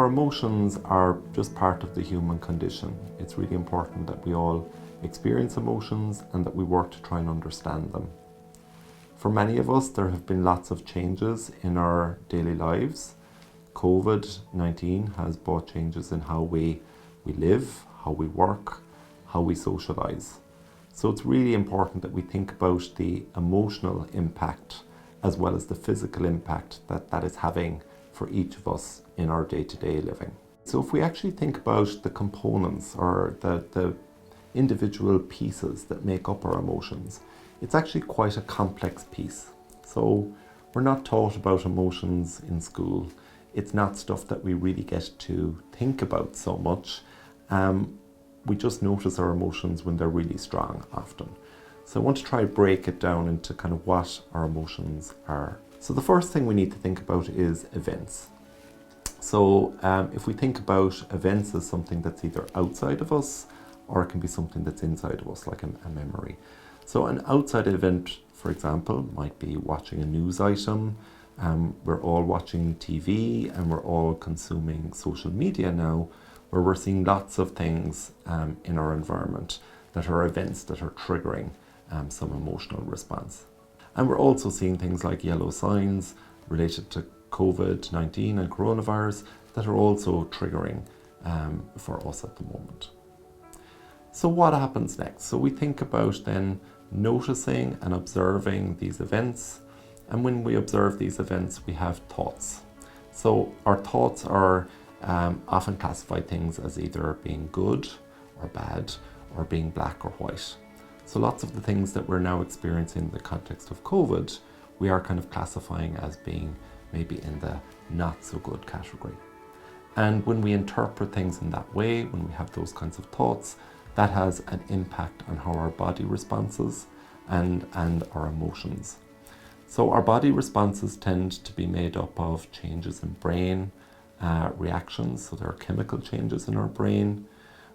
our emotions are just part of the human condition. It's really important that we all experience emotions and that we work to try and understand them. For many of us, there have been lots of changes in our daily lives. COVID-19 has brought changes in how we live, how we work, how we socialise. So it's really important that we think about the emotional impact as well as the physical impact that is having for each of us in our day-to-day living. So if we actually think about the components or the individual pieces that make up our emotions, it's actually quite a complex piece. So we're not taught about emotions in school. It's not stuff that we really get to think about so much. We just notice our emotions when they're really strong often. So I want to try to break it down into kind of what our emotions are. So the first thing we need to think about is events. So if we think about events as something that's either outside of us or it can be something that's inside of us, like a memory. So an outside event, for example, might be watching a news item. We're all watching TV and we're all consuming social media now, where we're seeing lots of things in our environment that are events that are triggering some emotional response. And we're also seeing things like yellow signs related to COVID-19 and coronavirus that are also triggering for us at the moment. So what happens next? So we think about then noticing and observing these events. And when we observe these events, we have thoughts. So our thoughts are often classify things as either being good or bad or being black or white. So lots of the things that we're now experiencing in the context of COVID, we are kind of classifying as being maybe in the not so good category. And when we interpret things in that way, when we have those kinds of thoughts, that has an impact on how our body responses and our emotions. So our body responses tend to be made up of changes in brain reactions. So there are chemical changes in our brain.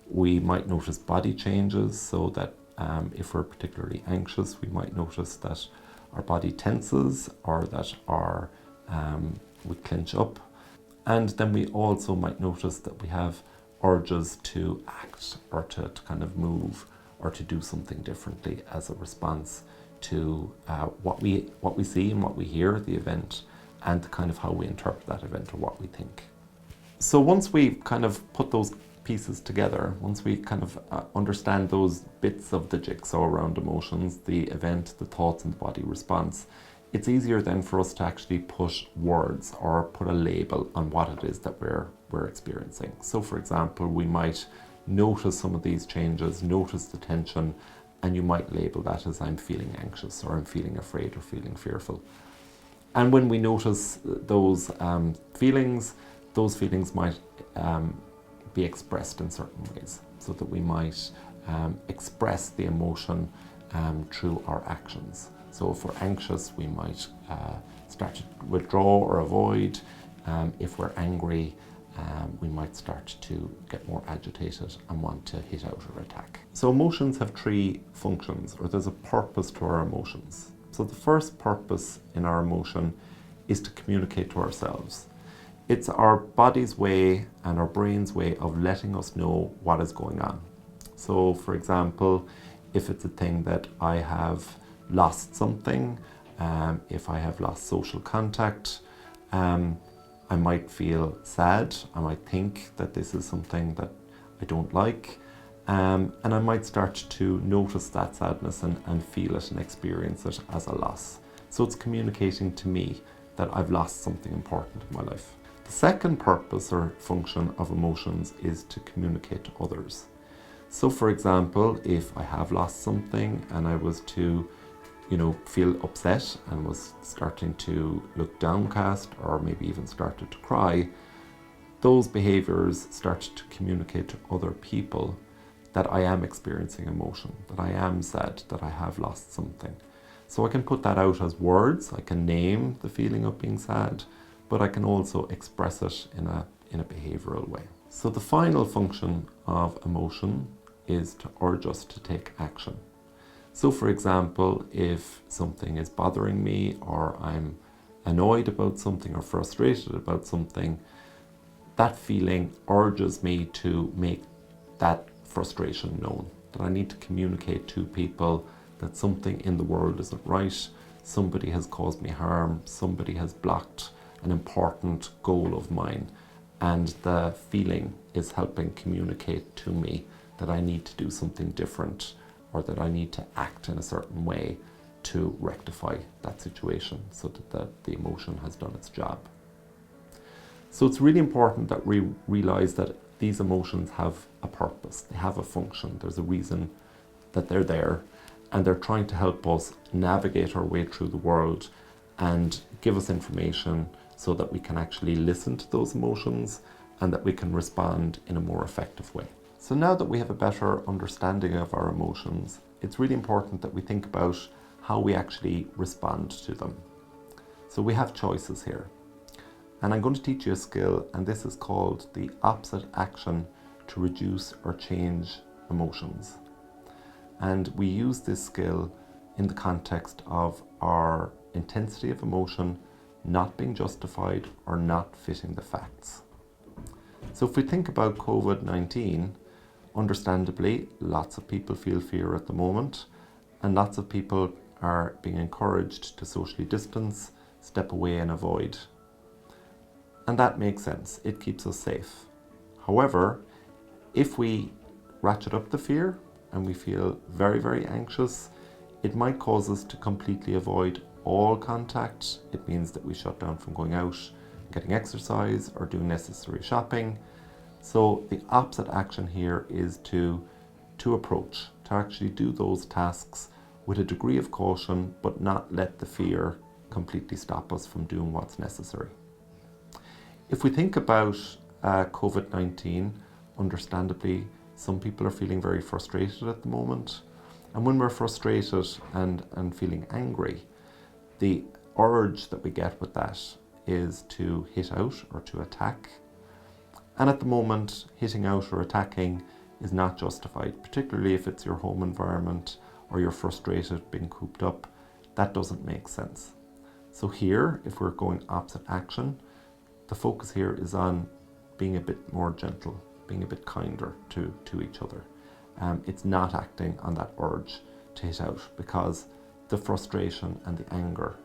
We might notice body changes, so that if we're particularly anxious, we might notice that our body tenses or that we clench up. And then we also might notice that we have urges to act or to kind of move or to do something differently as a response to what we see and what we hear at the event, and kind of how we interpret that event or what we think. So once we kind of put those pieces together, once we kind of understand those bits of the jigsaw around emotions, the event, the thoughts and the body response, it's easier then for us to actually put words or put a label on what it is that we're experiencing. So for example, we might notice some of these changes, notice the tension, and you might label that as I'm feeling anxious or I'm feeling afraid or feeling fearful. And when we notice those feelings might be expressed in certain ways, so that we might express the emotion through our actions. So if we're anxious, we might start to withdraw or avoid. If we're angry, we might start to get more agitated and want to hit out or attack. So emotions have three functions, or there's a purpose to our emotions. So the first purpose in our emotion is to communicate to ourselves. It's our body's way and our brain's way of letting us know what is going on. So for example, if it's a thing that I have lost something, if I have lost social contact, I might feel sad. I might think that this is something that I don't like, and I might start to notice that sadness and feel it and experience it as a loss. So it's communicating to me that I've lost something important in my life. The second purpose or function of emotions is to communicate to others. So for example, if I have lost something and I was to feel upset and was starting to look downcast or maybe even started to cry, those behaviours start to communicate to other people that I am experiencing emotion, that I am sad, that I have lost something. So I can put that out as words, I can name the feeling of being sad, but I can also express it in a behavioural way. So the final function of emotion is to urge us to take action. So for example, if something is bothering me or I'm annoyed about something or frustrated about something, that feeling urges me to make that frustration known, that I need to communicate to people that something in the world isn't right, somebody has caused me harm, somebody has blocked an important goal of mine, and the feeling is helping communicate to me that I need to do something different, or that I need to act in a certain way to rectify that situation so that the emotion has done its job. So it's really important that we realize that these emotions have a purpose, they have a function, there's a reason that they're there, and they're trying to help us navigate our way through the world and give us information so that we can actually listen to those emotions and that we can respond in a more effective way. So now that we have a better understanding of our emotions, it's really important that we think about how we actually respond to them. So we have choices here. And I'm going to teach you a skill, and this is called the opposite action to reduce or change emotions. And we use this skill in the context of our intensity of emotion not being justified or not fitting the facts. So if we think about COVID-19, understandably, lots of people feel fear at the moment, and lots of people are being encouraged to socially distance, step away and avoid. And that makes sense, it keeps us safe. However, if we ratchet up the fear and we feel very, very anxious, it might cause us to completely avoid all contact. It means that we shut down from going out, getting exercise or doing necessary shopping. So the opposite action here is to approach, to actually do those tasks with a degree of caution, but not let the fear completely stop us from doing what's necessary. If we think about COVID-19, understandably, some people are feeling very frustrated at the moment. And when we're frustrated and feeling angry, the urge that we get with that is to hit out or to attack. And at the moment, hitting out or attacking is not justified, particularly if it's your home environment or you're frustrated being cooped up. That doesn't make sense. So here, if we're going opposite action, the focus here is on being a bit more gentle, being a bit kinder to each other. It's not acting on that urge to hit out, because the frustration and the anger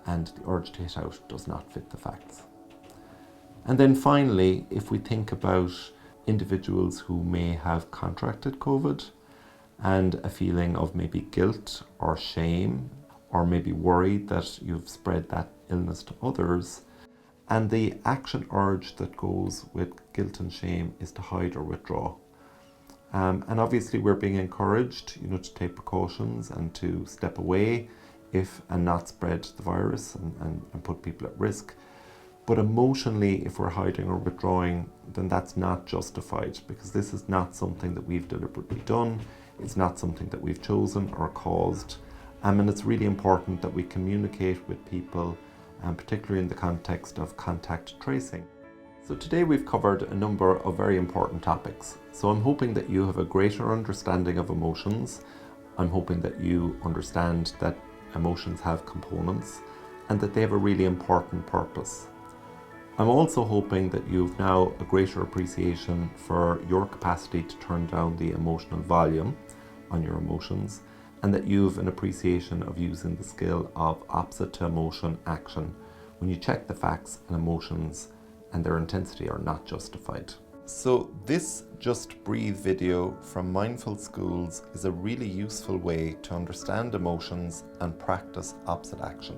and the urge to hit out does not fit the facts. And then finally, if we think about individuals who may have contracted COVID and a feeling of maybe guilt or shame, or maybe worried that you've spread that illness to others, and the action urge that goes with guilt and shame is to hide or withdraw. And obviously we're being encouraged, to take precautions and to step away and not spread the virus and put people at risk. But emotionally, if we're hiding or withdrawing, then that's not justified, because this is not something that we've deliberately done. It's not something that we've chosen or caused. And it's really important that we communicate with people, and particularly in the context of contact tracing. So today we've covered a number of very important topics. So I'm hoping that you have a greater understanding of emotions. I'm hoping that you understand that emotions have components and that they have a really important purpose. I'm also hoping that you've now a greater appreciation for your capacity to turn down the emotional volume on your emotions, and that you've an appreciation of using the skill of opposite to emotion action when you check the facts and emotions and their intensity are not justified. So this Just Breathe video from Mindful Schools is a really useful way to understand emotions and practice opposite action.